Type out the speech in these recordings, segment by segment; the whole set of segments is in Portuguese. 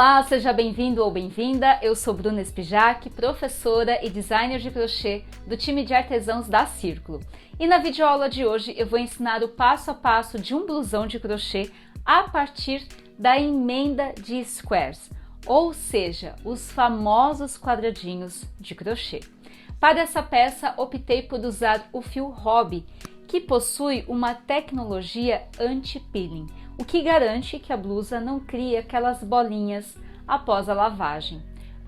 Olá, seja bem-vindo ou bem-vinda. Eu sou Bruna Espijac, professora e designer de crochê do time de artesãos da Círculo. E na videoaula de hoje eu vou ensinar o passo a passo de um blusão de crochê a partir da emenda de squares, ou seja, os famosos quadradinhos de crochê. Para essa peça, optei por usar o fio Hobby, que possui uma tecnologia anti-peeling, o que garante que a blusa não crie aquelas bolinhas após a lavagem.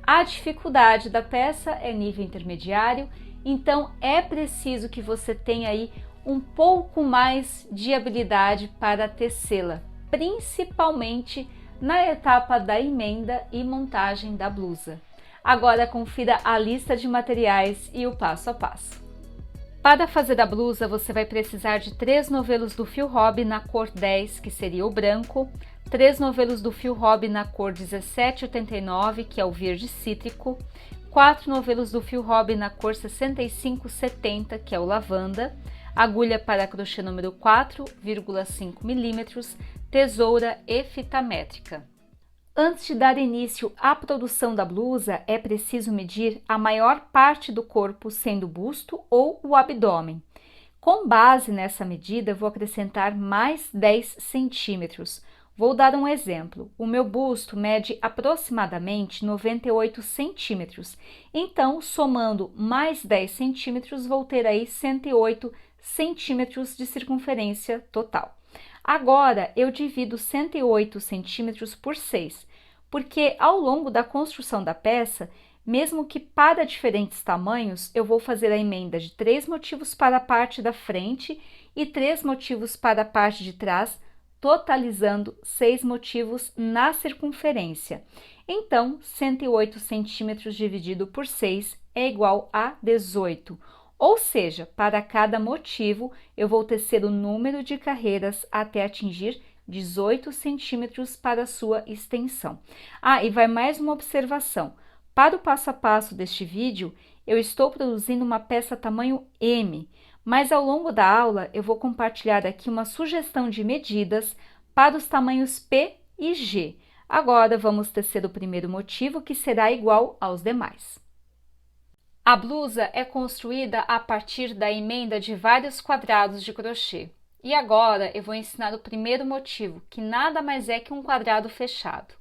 A dificuldade da peça é nível intermediário, então é preciso que você tenha aí um pouco mais de habilidade para tecê-la, principalmente na etapa da emenda e montagem da blusa. Agora confira a lista de materiais e o passo a passo. Para fazer a blusa, você vai precisar de 3 novelos do fio Hobby na cor 10, que seria o branco, 3 novelos do fio Hobby na cor 1789, que é o verde cítrico, 4 novelos do fio Hobby na cor 6570, que é o lavanda, agulha para crochê número 4,5 mm, tesoura e fita métrica. Antes de dar início à produção da blusa, é preciso medir a maior parte do corpo, sendo o busto ou o abdômen. Com base nessa medida, vou acrescentar mais 10 centímetros. Vou dar um exemplo. O meu busto mede aproximadamente 98 centímetros. Então, somando mais 10 centímetros, vou ter aí 108 centímetros de circunferência total. Agora, eu divido 108 centímetros por 6, porque ao longo da construção da peça, mesmo que para diferentes tamanhos, eu vou fazer a emenda de 3 motivos para a parte da frente e 3 motivos para a parte de trás, totalizando 6 motivos na circunferência. Então, 108 centímetros dividido por 6 é igual a 18. Ou seja, para cada motivo, eu vou tecer o número de carreiras até atingir 18 centímetros para sua extensão. E vai mais uma observação. Para o passo a passo deste vídeo, eu estou produzindo uma peça tamanho M, mas ao longo da aula eu vou compartilhar aqui uma sugestão de medidas para os tamanhos P e G. Agora vamos tecer o primeiro motivo, que será igual aos demais. A blusa é construída a partir da emenda de vários quadrados de crochê. E agora eu vou ensinar o primeiro motivo, que nada mais é que um quadrado fechado.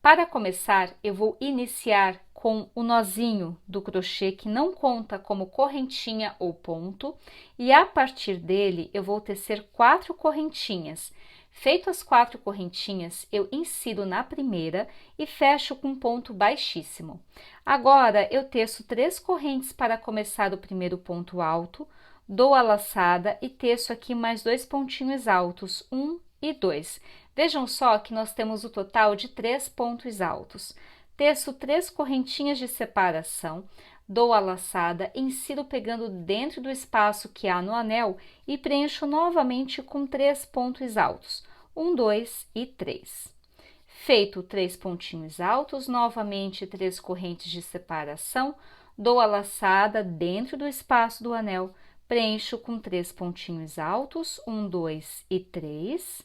Para começar, eu vou iniciar com o nozinho do crochê, que não conta como correntinha ou ponto, e a partir dele eu vou tecer 4 correntinhas. Feito as 4 correntinhas, eu insiro na primeira e fecho com ponto baixíssimo. Agora, eu teço 3 correntes para começar o primeiro ponto alto, dou a laçada e teço aqui mais 2 pontinhos altos, 1 e 2. Vejam só que nós temos o total de 3 pontos altos. Teço 3 correntinhas de separação, dou a laçada, insiro pegando dentro do espaço que há no anel e preencho novamente com 3 pontos altos, 1, 2 e 3. Feito 3 pontinhos altos, novamente 3 correntes de separação, dou a laçada dentro do espaço do anel, preencho com 3 pontinhos altos, 1, 2 e 3.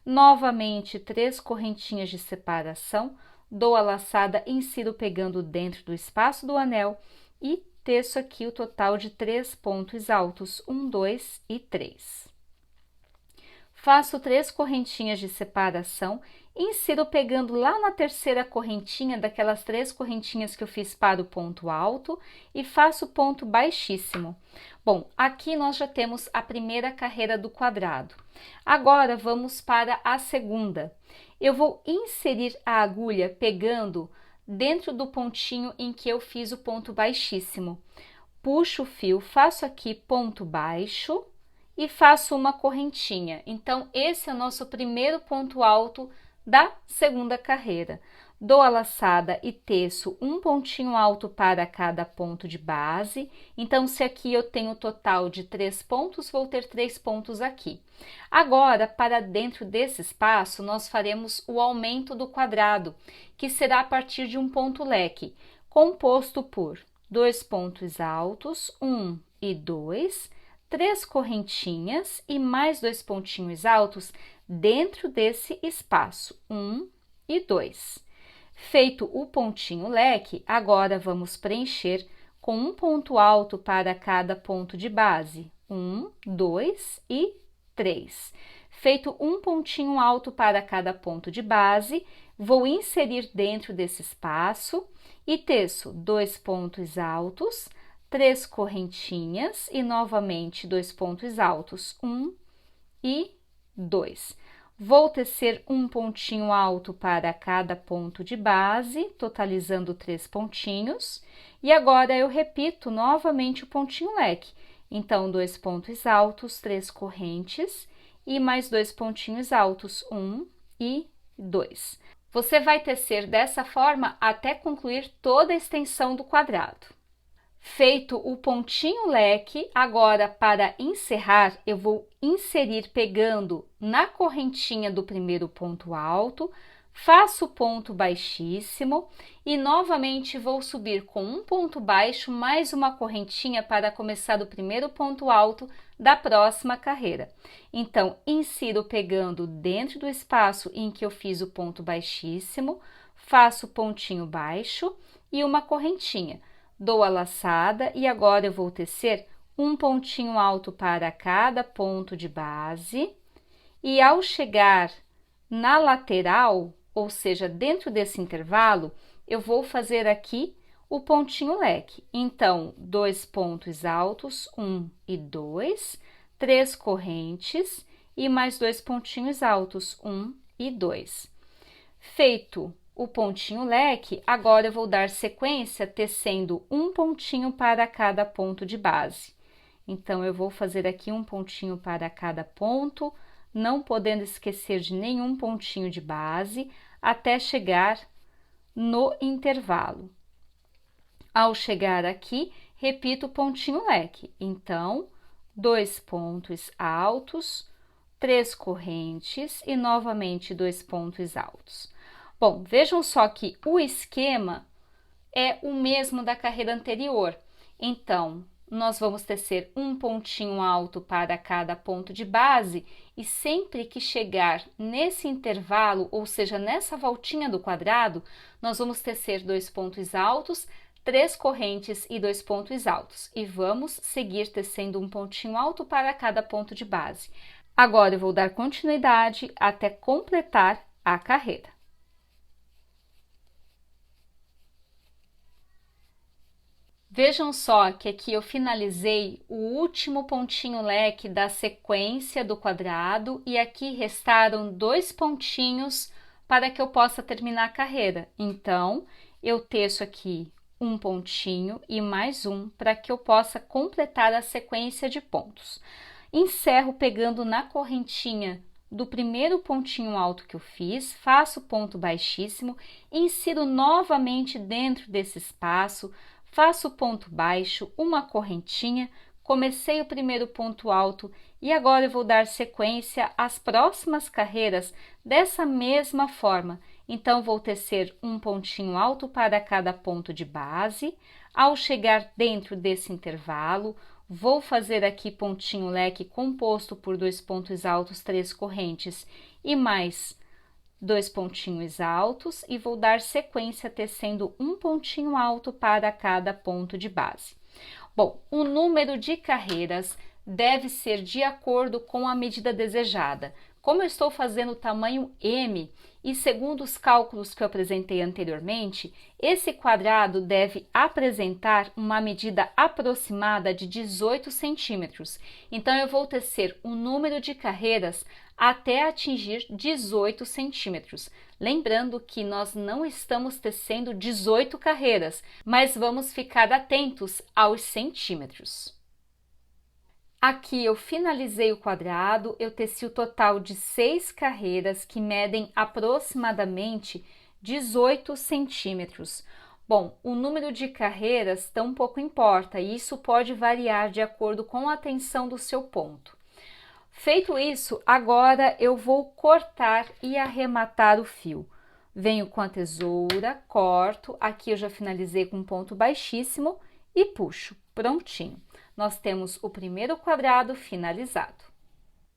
Novamente 3 correntinhas de separação, dou a laçada, insiro pegando dentro do espaço do anel e teço aqui o total de 3 pontos altos, 1, 2 e 3. Faço 3 correntinhas de separação, insiro pegando lá na terceira correntinha daquelas 3 correntinhas que eu fiz para o ponto alto e faço ponto baixíssimo. Bom, aqui nós já temos a primeira carreira do quadrado. Agora vamos para a segunda. Eu vou inserir a agulha pegando dentro do pontinho em que eu fiz o ponto baixíssimo. Puxo o fio, faço aqui ponto baixo e faço uma correntinha. Então, esse é o nosso primeiro ponto alto da segunda carreira. Dou a laçada e teço um pontinho alto para cada ponto de base. Então, se aqui eu tenho total de 3 pontos, vou ter 3 pontos aqui. Agora, para dentro desse espaço, nós faremos o aumento do quadrado, que será a partir de um ponto leque, composto por 2 pontos altos, 1 e 2, 3 correntinhas e mais 2 pontinhos altos dentro desse espaço, 1 e 2. Feito o pontinho leque, agora vamos preencher com um ponto alto para cada ponto de base. 1, 2 e 3. Feito um pontinho alto para cada ponto de base, vou inserir dentro desse espaço e teço 2 pontos altos, 3 correntinhas e novamente 2 pontos altos, 1 e 2. Vou tecer um pontinho alto para cada ponto de base, totalizando 3 pontinhos. E agora eu repito novamente o pontinho leque. Então, 2 pontos altos, 3 correntes e mais 2 pontinhos altos, 1 e 2. Você vai tecer dessa forma até concluir toda a extensão do quadrado. Feito o pontinho leque, agora para encerrar, eu vou inserir pegando na correntinha do primeiro ponto alto, faço ponto baixíssimo e novamente vou subir com um ponto baixo mais uma correntinha para começar do primeiro ponto alto da próxima carreira. Então, insiro pegando dentro do espaço em que eu fiz o ponto baixíssimo, faço pontinho baixo e uma correntinha. Dou a laçada e agora eu vou tecer um pontinho alto para cada ponto de base e ao chegar na lateral, ou seja, dentro desse intervalo, eu vou fazer aqui o pontinho leque. Então, 2 pontos altos, 1 e 2, 3 correntes e mais 2 pontinhos altos, 1 e 2. Feito o pontinho leque, agora eu vou dar sequência tecendo um pontinho para cada ponto de base. Então, eu vou fazer aqui um pontinho para cada ponto, não podendo esquecer de nenhum pontinho de base, até chegar no intervalo. Ao chegar aqui, repito o pontinho leque. Então, 2 pontos altos, 3 correntes e novamente 2 pontos altos. Bom, vejam só que o esquema é o mesmo da carreira anterior. Então, nós vamos tecer um pontinho alto para cada ponto de base e sempre que chegar nesse intervalo, ou seja, nessa voltinha do quadrado, nós vamos tecer 2 pontos altos, 3 correntes e 2 pontos altos. E vamos seguir tecendo um pontinho alto para cada ponto de base. Agora, eu vou dar continuidade até completar a carreira. Vejam só que aqui eu finalizei o último pontinho leque da sequência do quadrado e aqui restaram 2 pontinhos para que eu possa terminar a carreira. Então, eu teço aqui um pontinho e mais um para que eu possa completar a sequência de pontos. Encerro pegando na correntinha do primeiro pontinho alto que eu fiz, faço ponto baixíssimo, insiro novamente dentro desse espaço, faço ponto baixo, uma correntinha, comecei o primeiro ponto alto e agora eu vou dar sequência às próximas carreiras dessa mesma forma. Então, vou tecer um pontinho alto para cada ponto de base. Ao chegar dentro desse intervalo, vou fazer aqui pontinho leque composto por 2 pontos altos, 3 correntes e mais 2 pontinhos altos e vou dar sequência tecendo um pontinho alto para cada ponto de base. Bom, o número de carreiras deve ser de acordo com a medida desejada. Como eu estou fazendo o tamanho M e segundo os cálculos que eu apresentei anteriormente, esse quadrado deve apresentar uma medida aproximada de 18 centímetros. Então, eu vou tecer o número de carreiras até atingir 18 centímetros. Lembrando que nós não estamos tecendo 18 carreiras, mas vamos ficar atentos aos centímetros. Aqui eu finalizei o quadrado, eu teci o total de 6 carreiras que medem aproximadamente 18 centímetros. Bom, o número de carreiras tão pouco importa, e isso pode variar de acordo com a tensão do seu ponto. Feito isso, agora eu vou cortar e arrematar o fio. Venho com a tesoura, corto, aqui eu já finalizei com um ponto baixíssimo e puxo, prontinho. Nós temos o primeiro quadrado finalizado.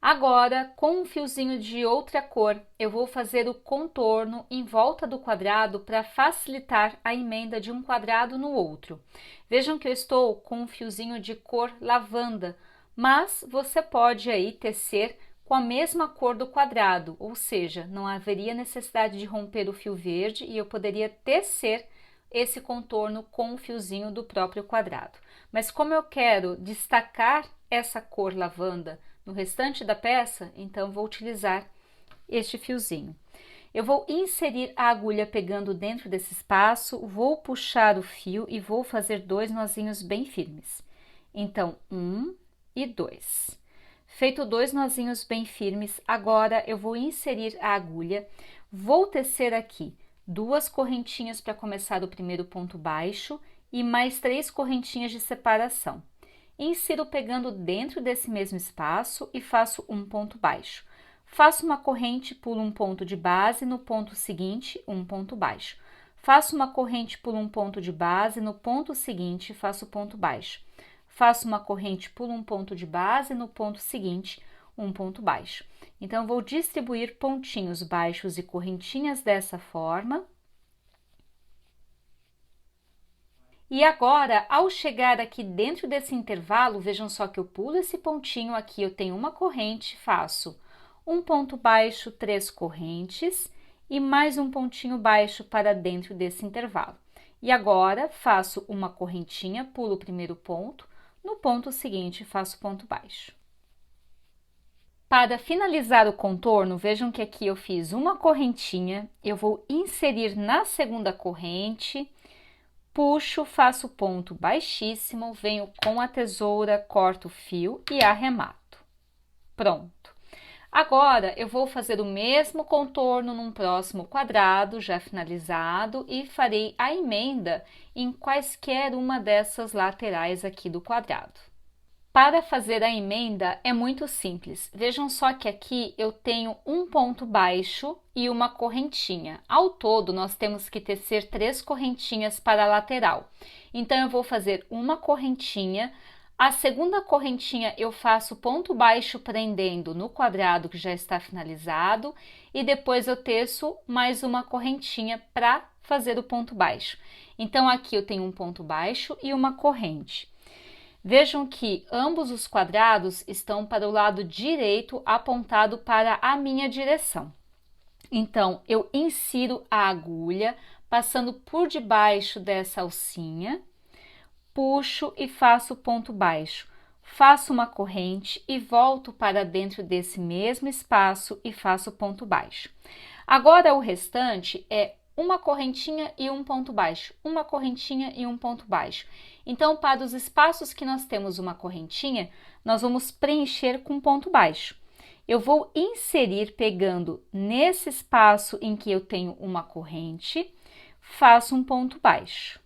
Agora, com um fiozinho de outra cor, eu vou fazer o contorno em volta do quadrado para facilitar a emenda de um quadrado no outro. Vejam que eu estou com um fiozinho de cor lavanda, mas você pode aí tecer com a mesma cor do quadrado, ou seja, não haveria necessidade de romper o fio verde e eu poderia tecer esse contorno com o fiozinho do próprio quadrado. Mas como eu quero destacar essa cor lavanda no restante da peça, então vou utilizar este fiozinho. Eu vou inserir a agulha pegando dentro desse espaço, vou puxar o fio e vou fazer 2 nozinhos bem firmes. Então, 1 e 2. Feito 2 nozinhos bem firmes, agora eu vou inserir a agulha, vou tecer aqui 2 correntinhas para começar o primeiro ponto baixo e mais 3 correntinhas de separação. Insiro pegando dentro desse mesmo espaço e faço um ponto baixo. Faço uma corrente, pulo um ponto de base, no ponto seguinte, um ponto baixo. Faço uma corrente, pulo um ponto de base, no ponto seguinte, faço ponto baixo. Faço uma corrente, pulo um ponto de base, no ponto seguinte, um ponto baixo. Então, vou distribuir pontinhos baixos e correntinhas dessa forma. E agora, ao chegar aqui dentro desse intervalo, vejam só que eu pulo esse pontinho aqui, eu tenho uma corrente, faço um ponto baixo, 3 correntes e mais um pontinho baixo para dentro desse intervalo. E agora, faço uma correntinha, pulo o primeiro ponto, no ponto seguinte, faço ponto baixo. Para finalizar o contorno, vejam que aqui eu fiz uma correntinha, eu vou inserir na segunda corrente, puxo, faço ponto baixíssimo, venho com a tesoura, corto o fio e arremato. Pronto. Agora, eu vou fazer o mesmo contorno num próximo quadrado, já finalizado, e farei a emenda em quaisquer uma dessas laterais aqui do quadrado. Para fazer a emenda é muito simples. Vejam só que aqui eu tenho um ponto baixo e uma correntinha. Ao todo, nós temos que tecer 3 correntinhas para a lateral. Então, eu vou fazer uma correntinha. A segunda correntinha eu faço ponto baixo prendendo no quadrado que já está finalizado e depois eu teço mais uma correntinha para fazer o ponto baixo. Então, aqui eu tenho um ponto baixo e uma corrente. Vejam que ambos os quadrados estão para o lado direito, apontado para a minha direção. Então, eu insiro a agulha, passando por debaixo dessa alcinha, puxo e faço ponto baixo. Faço uma corrente e volto para dentro desse mesmo espaço e faço ponto baixo. Agora, o restante é uma correntinha e um ponto baixo, uma correntinha e um ponto baixo. Então, para os espaços que nós temos uma correntinha, nós vamos preencher com ponto baixo. Eu vou inserir pegando nesse espaço em que eu tenho uma corrente, faço um ponto baixo.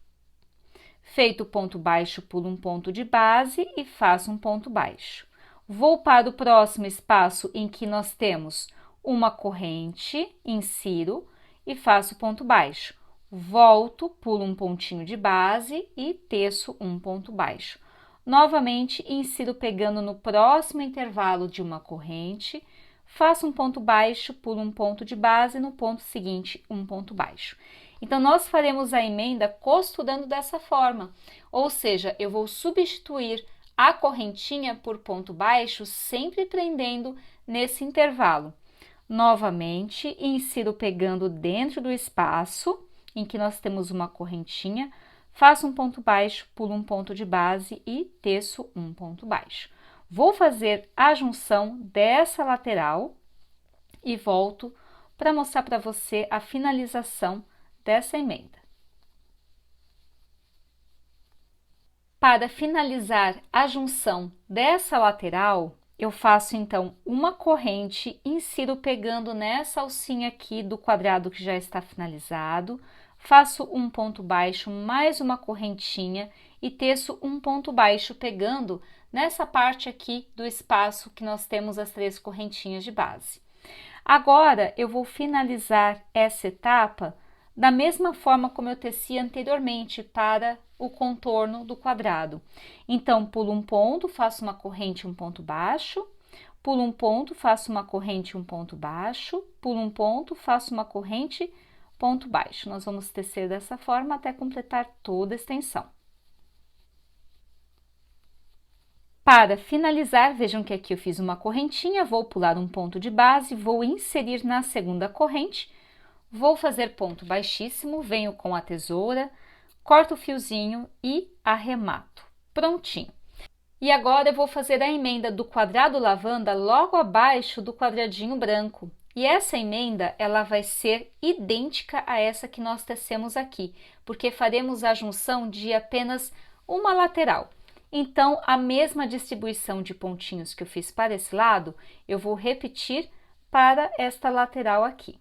Feito o ponto baixo, pulo um ponto de base e faço um ponto baixo. Vou para o próximo espaço em que nós temos uma corrente, insiro e faço ponto baixo. Volto, pulo um pontinho de base e teço um ponto baixo. Novamente, insiro pegando no próximo intervalo de uma corrente, faço um ponto baixo, pulo um ponto de base, no ponto seguinte, um ponto baixo. Então, nós faremos a emenda costurando dessa forma, ou seja, eu vou substituir a correntinha por ponto baixo, sempre prendendo nesse intervalo. Novamente, insiro pegando dentro do espaço em que nós temos uma correntinha, faço um ponto baixo, pulo um ponto de base e teço um ponto baixo. Vou fazer a junção dessa lateral e volto para mostrar para você a finalização dessa emenda. Para finalizar a junção dessa lateral, eu faço então uma corrente, insiro pegando nessa alcinha aqui do quadrado que já está finalizado, faço um ponto baixo, mais uma correntinha e teço um ponto baixo pegando nessa parte aqui do espaço que nós temos as 3 correntinhas de base. Agora, eu vou finalizar essa etapa da mesma forma como eu teci anteriormente para o contorno do quadrado. Então, pulo um ponto, faço uma corrente, um ponto baixo, pulo um ponto, faço uma corrente e um ponto baixo, pulo um ponto, faço uma corrente, ponto baixo. Nós vamos tecer dessa forma até completar toda a extensão. Para finalizar, vejam que aqui eu fiz uma correntinha, vou pular um ponto de base, vou inserir na segunda corrente, vou fazer ponto baixíssimo, venho com a tesoura, corto o fiozinho e arremato. Prontinho! E agora eu vou fazer a emenda do quadrado lavanda logo abaixo do quadradinho branco. E essa emenda, ela vai ser idêntica a essa que nós tecemos aqui, porque faremos a junção de apenas uma lateral. Então, a mesma distribuição de pontinhos que eu fiz para esse lado, eu vou repetir para esta lateral aqui.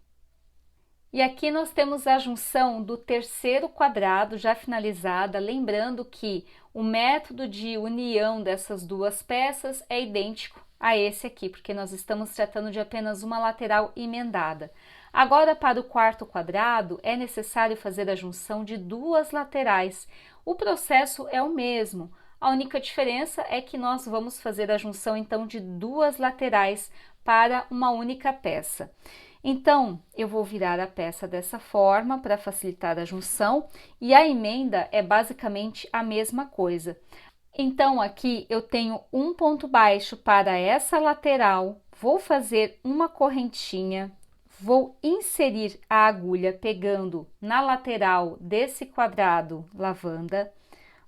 E aqui nós temos a junção do terceiro quadrado já finalizada, lembrando que o método de união dessas duas peças é idêntico a esse aqui, porque nós estamos tratando de apenas uma lateral emendada. Agora, para o quarto quadrado, é necessário fazer a junção de duas laterais. O processo é o mesmo, a única diferença é que nós vamos fazer a junção, então, de duas laterais para uma única peça. Então, eu vou virar a peça dessa forma para facilitar a junção e a emenda é basicamente a mesma coisa. Então, aqui eu tenho um ponto baixo para essa lateral, vou fazer uma correntinha, vou inserir a agulha pegando na lateral desse quadrado lavanda,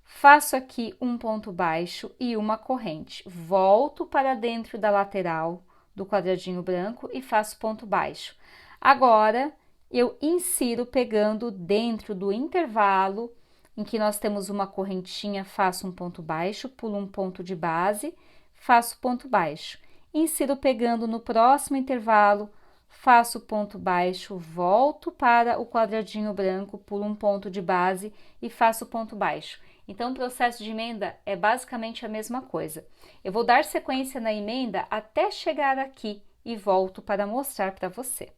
faço aqui um ponto baixo e uma corrente, volto para dentro da lateral do quadradinho branco e faço ponto baixo. Agora, eu insiro pegando dentro do intervalo em que nós temos uma correntinha, faço um ponto baixo, pulo um ponto de base, faço ponto baixo. Insiro pegando no próximo intervalo, faço ponto baixo, volto para o quadradinho branco, pulo um ponto de base e faço ponto baixo. Então, o processo de emenda é basicamente a mesma coisa. Eu vou dar sequência na emenda até chegar aqui e volto para mostrar para você.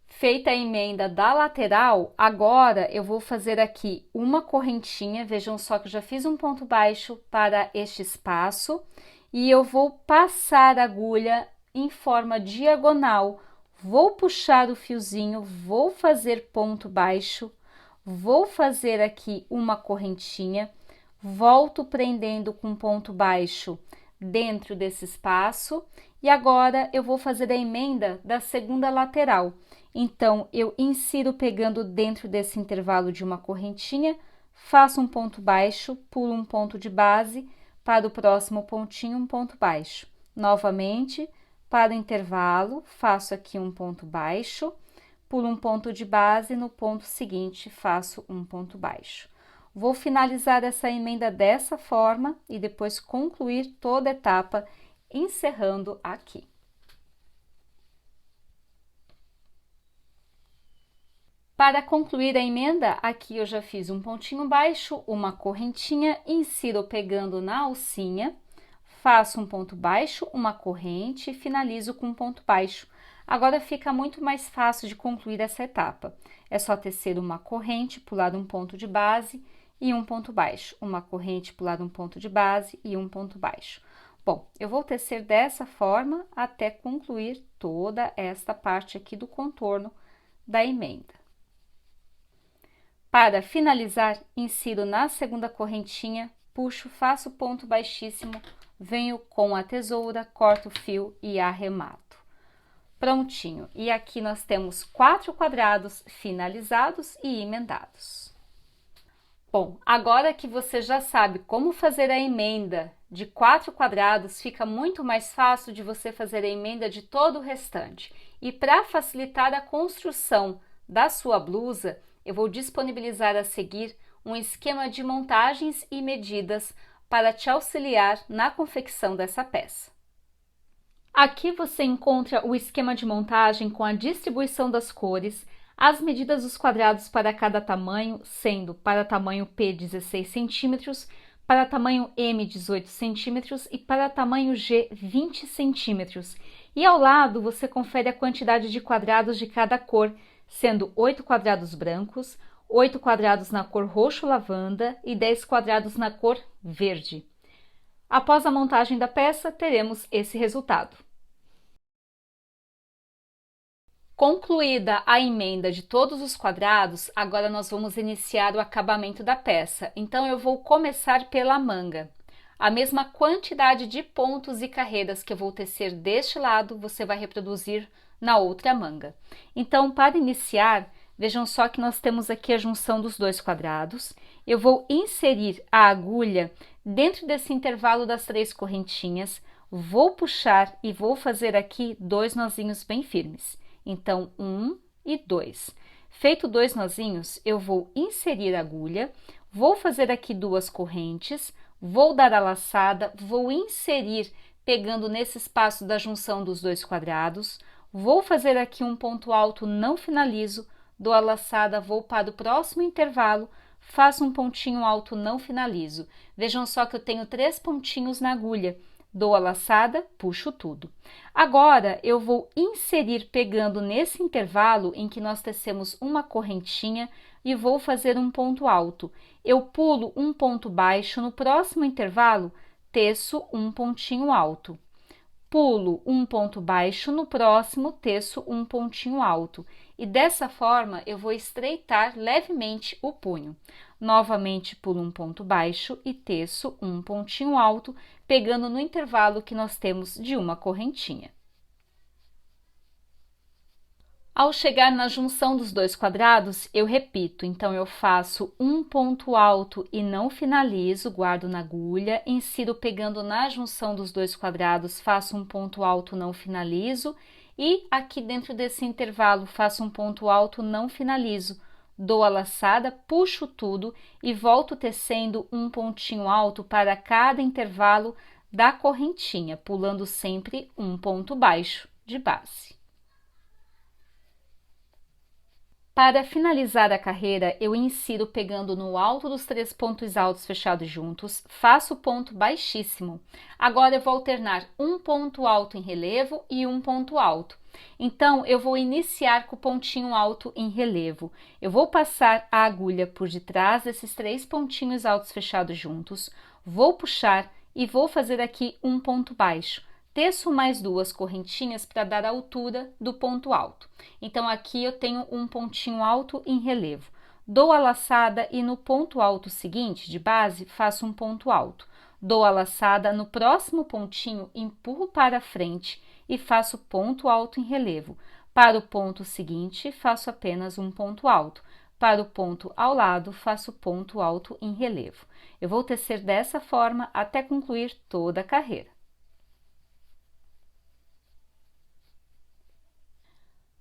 Feita a emenda da lateral, agora eu vou fazer aqui uma correntinha, vejam só que eu já fiz um ponto baixo para este espaço e eu vou passar a agulha em forma diagonal. Vou puxar o fiozinho, vou fazer ponto baixo, vou fazer aqui uma correntinha, volto prendendo com ponto baixo dentro desse espaço e agora eu vou fazer a emenda da segunda lateral. Então, eu insiro pegando dentro desse intervalo de uma correntinha, faço um ponto baixo, pulo um ponto de base, para o próximo pontinho um ponto baixo. Novamente, para o intervalo, faço aqui um ponto baixo, pulo um ponto de base, no ponto seguinte faço um ponto baixo. Vou finalizar essa emenda dessa forma e depois concluir toda a etapa, encerrando aqui. Para concluir a emenda, aqui eu já fiz um pontinho baixo, uma correntinha, insiro pegando na alcinha, faço um ponto baixo, uma corrente e finalizo com um ponto baixo. Agora fica muito mais fácil de concluir essa etapa. É só tecer uma corrente, pular um ponto de base e um ponto baixo. Uma corrente, pular um ponto de base e um ponto baixo. Bom, eu vou tecer dessa forma até concluir toda esta parte aqui do contorno da emenda. Para finalizar, insiro na segunda correntinha, puxo, faço ponto baixíssimo, venho com a tesoura, corto o fio e arremato. Prontinho! E aqui nós temos 4 quadrados finalizados e emendados. Bom, agora que você já sabe como fazer a emenda de 4 quadrados, fica muito mais fácil de você fazer a emenda de todo o restante. E para facilitar a construção da sua blusa, eu vou disponibilizar a seguir um esquema de montagens e medidas para te auxiliar na confecção dessa peça. Aqui você encontra o esquema de montagem com a distribuição das cores, as medidas dos quadrados para cada tamanho, sendo para tamanho P 16 cm, para tamanho M 18 cm e para tamanho G 20 cm. E ao lado você confere a quantidade de quadrados de cada cor, sendo 8 quadrados brancos, 8 quadrados na cor roxo lavanda e 10 quadrados na cor verde. Após a montagem da peça, teremos esse resultado. Concluída a emenda de todos os quadrados, agora nós vamos iniciar o acabamento da peça. Então, eu vou começar pela manga. A mesma quantidade de pontos e carreiras que eu vou tecer deste lado, você vai reproduzir na outra manga. Então, para iniciar, vejam só que nós temos aqui a junção dos dois quadrados. Eu vou inserir a agulha dentro desse intervalo das 3 correntinhas, vou puxar e vou fazer aqui 2 nozinhos bem firmes. Então, 1 e 2. Feito 2 nozinhos, eu vou inserir a agulha, vou fazer aqui 2 correntes, vou dar a laçada, vou inserir pegando nesse espaço da junção dos 2 quadrados, vou fazer aqui um ponto alto, não finalizo, dou a laçada, vou para o próximo intervalo, faço um pontinho alto, não finalizo. Vejam só que eu tenho 3 pontinhos na agulha. Dou a laçada, puxo tudo. Agora, eu vou inserir pegando nesse intervalo em que nós tecemos uma correntinha e vou fazer um ponto alto. Eu pulo um ponto baixo, no próximo intervalo, teço um pontinho alto. Pulo um ponto baixo, no próximo teço um pontinho alto. E dessa forma, eu vou estreitar levemente o punho. Novamente, pulo um ponto baixo e teço um pontinho alto, pegando no intervalo que nós temos de uma correntinha. Ao chegar na junção dos 2 quadrados, eu repito, então eu faço um ponto alto e não finalizo, guardo na agulha, insiro pegando na junção dos 2 quadrados, faço um ponto alto, não finalizo, e aqui dentro desse intervalo faço um ponto alto, não finalizo, dou a laçada, puxo tudo e volto tecendo um pontinho alto para cada intervalo da correntinha, pulando sempre um ponto baixo de base. Para finalizar a carreira, eu insiro pegando no alto dos 3 pontos altos fechados juntos, faço ponto baixíssimo. Agora eu vou alternar um ponto alto em relevo e um ponto alto. Então, eu vou iniciar com o pontinho alto em relevo. Eu vou passar a agulha por detrás desses 3 pontinhos altos fechados juntos, vou puxar e vou fazer aqui um ponto baixo. Teço mais 2 correntinhas para dar a altura do ponto alto. Então, aqui eu tenho um pontinho alto em relevo. Dou a laçada e no ponto alto seguinte, de base, faço um ponto alto. Dou a laçada, no próximo pontinho, empurro para frente e faço ponto alto em relevo. Para o ponto seguinte, faço apenas um ponto alto. Para o ponto ao lado, faço ponto alto em relevo. Eu vou tecer dessa forma até concluir toda a carreira.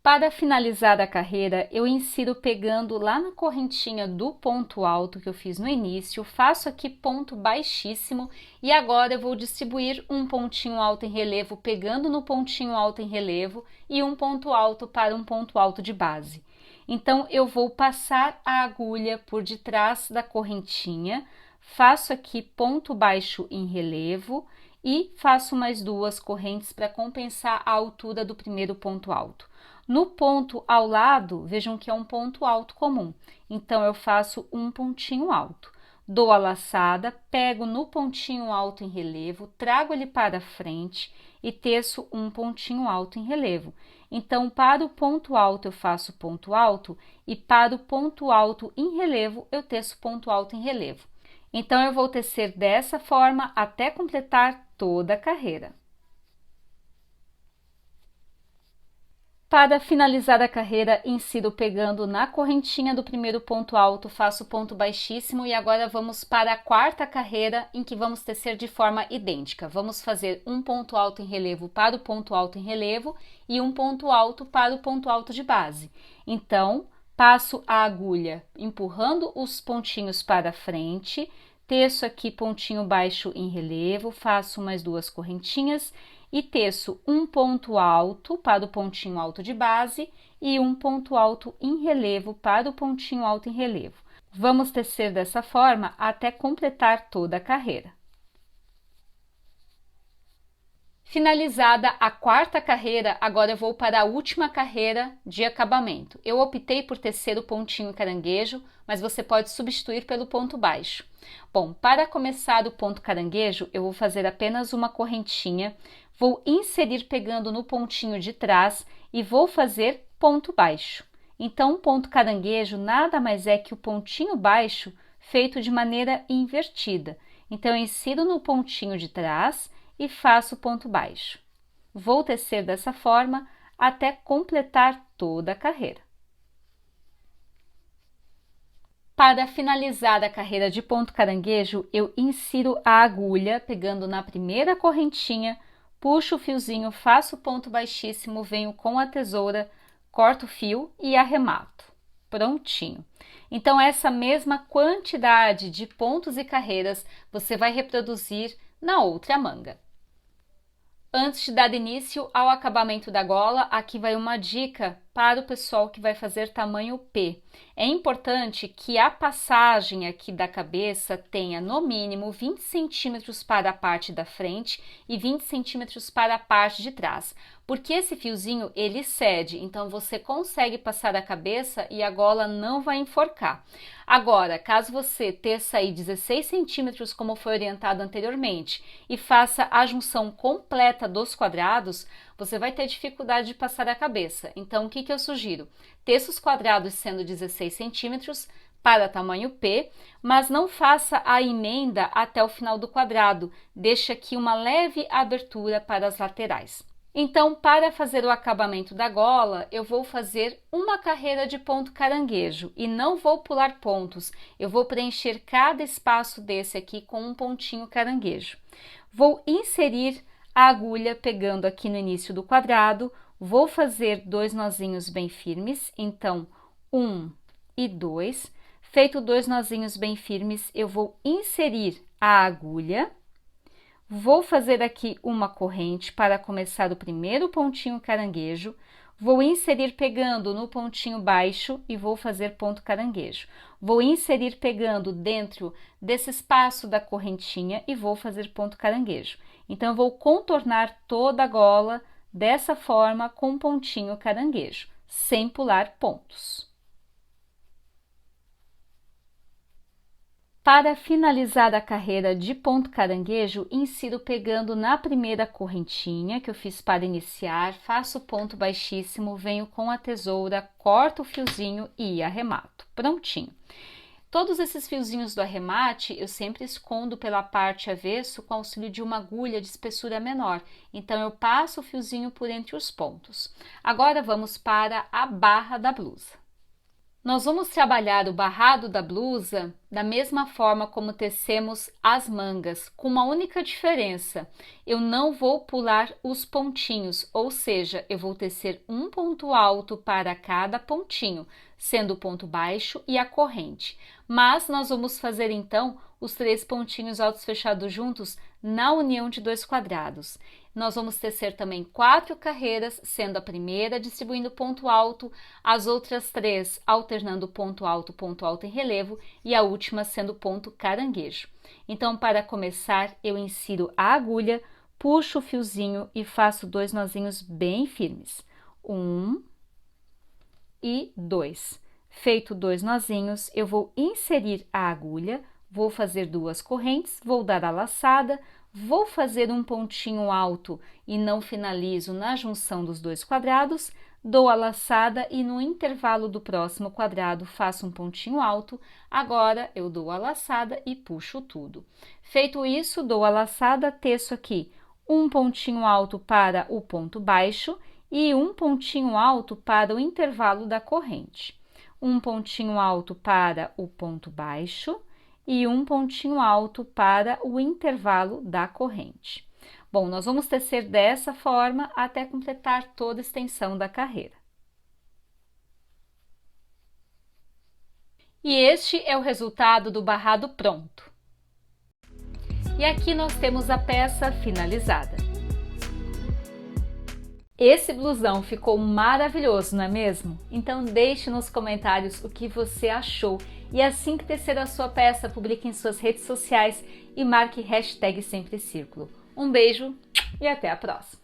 Para finalizar a carreira, eu insiro pegando lá na correntinha do ponto alto que eu fiz no início, faço aqui ponto baixíssimo e agora eu vou distribuir um pontinho alto em relevo pegando no pontinho alto em relevo e um ponto alto para um ponto alto de base. Então, eu vou passar a agulha por detrás da correntinha, faço aqui ponto baixo em relevo e faço mais 2 correntes para compensar a altura do primeiro ponto alto. No ponto ao lado, vejam que é um ponto alto comum, então eu faço um pontinho alto. Dou a laçada, pego no pontinho alto em relevo, trago ele para frente e teço um pontinho alto em relevo. Então, para o ponto alto eu faço ponto alto e para o ponto alto em relevo eu teço ponto alto em relevo. Então, eu vou tecer dessa forma até completar toda a carreira. Para finalizar a carreira, insiro pegando na correntinha do primeiro ponto alto, faço ponto baixíssimo e agora vamos para a quarta carreira em que vamos tecer de forma idêntica. Vamos fazer um ponto alto em relevo para o ponto alto em relevo e um ponto alto para o ponto alto de base. Então, passo a agulha empurrando os pontinhos para frente, teço aqui pontinho baixo em relevo, faço mais 2 correntinhas e teço um ponto alto para o pontinho alto de base e um ponto alto em relevo para o pontinho alto em relevo. Vamos tecer dessa forma até completar toda a carreira. Finalizada a quarta carreira, agora eu vou para a última carreira de acabamento. Eu optei por tecer o pontinho caranguejo, mas você pode substituir pelo ponto baixo. Bom, para começar o ponto caranguejo, eu vou fazer apenas uma correntinha, vou inserir pegando no pontinho de trás e vou fazer ponto baixo. Então, o ponto caranguejo nada mais é que o pontinho baixo feito de maneira invertida. Então, eu insiro no pontinho de trás e faço ponto baixo. Vou tecer dessa forma até completar toda a carreira. Para finalizar a carreira de ponto caranguejo, eu insiro a agulha pegando na primeira correntinha, puxo o fiozinho, faço ponto baixíssimo, venho com a tesoura, corto o fio e arremato. Prontinho. Então, essa mesma quantidade de pontos e carreiras você vai reproduzir na outra manga. Antes de dar início ao acabamento da gola, aqui vai uma dica para o pessoal que vai fazer tamanho P. É importante que a passagem aqui da cabeça tenha no mínimo 20 centímetros para a parte da frente e 20 centímetros para a parte de trás, porque esse fiozinho ele cede, então você consegue passar a cabeça e a gola não vai enforcar. Agora, caso você teça aí 16 centímetros como foi orientado anteriormente e faça a junção completa dos quadrados, você vai ter dificuldade de passar a cabeça. Então, o que eu sugiro? Teça os quadrados sendo 16 centímetros para tamanho P, mas não faça a emenda até o final do quadrado, deixe aqui uma leve abertura para as laterais. Então, para fazer o acabamento da gola, eu vou fazer uma carreira de ponto caranguejo e não vou pular pontos, eu vou preencher cada espaço desse aqui com um pontinho caranguejo. Vou inserir a agulha pegando aqui no início do quadrado, vou fazer 2 nozinhos bem firmes, então 1 e 2. Feito 2 nozinhos bem firmes, eu vou inserir a agulha, vou fazer aqui uma corrente para começar o primeiro pontinho caranguejo, vou inserir pegando no pontinho baixo e vou fazer ponto caranguejo. Vou inserir pegando dentro desse espaço da correntinha e vou fazer ponto caranguejo. Então, eu vou contornar toda a gola dessa forma com pontinho caranguejo, sem pular pontos. Para finalizar a carreira de ponto caranguejo, insiro pegando na primeira correntinha que eu fiz para iniciar, faço ponto baixíssimo, venho com a tesoura, corto o fiozinho e arremato. Prontinho. Todos esses fiozinhos do arremate eu sempre escondo pela parte avesso com auxílio de uma agulha de espessura menor, então eu passo o fiozinho por entre os pontos. Agora vamos para a barra da blusa. Nós vamos trabalhar o barrado da blusa da mesma forma como tecemos as mangas, com uma única diferença. Eu não vou pular os pontinhos, ou seja, eu vou tecer um ponto alto para cada pontinho, sendo o ponto baixo e a corrente. Mas nós vamos fazer então os 3 pontinhos altos fechados juntos na união de 2 quadrados. Nós vamos tecer também 4 carreiras, sendo a primeira distribuindo ponto alto, as outras 3 alternando ponto alto em relevo e a última sendo ponto caranguejo. Então, para começar, eu insiro a agulha, puxo o fiozinho e faço 2 nozinhos bem firmes. 1 e 2. Feito 2 nozinhos, eu vou inserir a agulha, vou fazer 2 correntes, vou dar a laçada, vou fazer um pontinho alto e não finalizo na junção dos 2 quadrados, dou a laçada e no intervalo do próximo quadrado faço um pontinho alto, agora eu dou a laçada e puxo tudo. Feito isso, dou a laçada, teço aqui um pontinho alto para o ponto baixo e um pontinho alto para o intervalo da corrente. Um pontinho alto para o ponto baixo e um pontinho alto para o intervalo da corrente. Bom, nós vamos tecer dessa forma até completar toda a extensão da carreira. E este é o resultado do barrado pronto. E aqui nós temos a peça finalizada. Esse blusão ficou maravilhoso, não é mesmo? Então deixe nos comentários o que você achou e assim que tecer a sua peça, publique em suas redes sociais e marque #SempreCírculo. Um beijo! e até a próxima!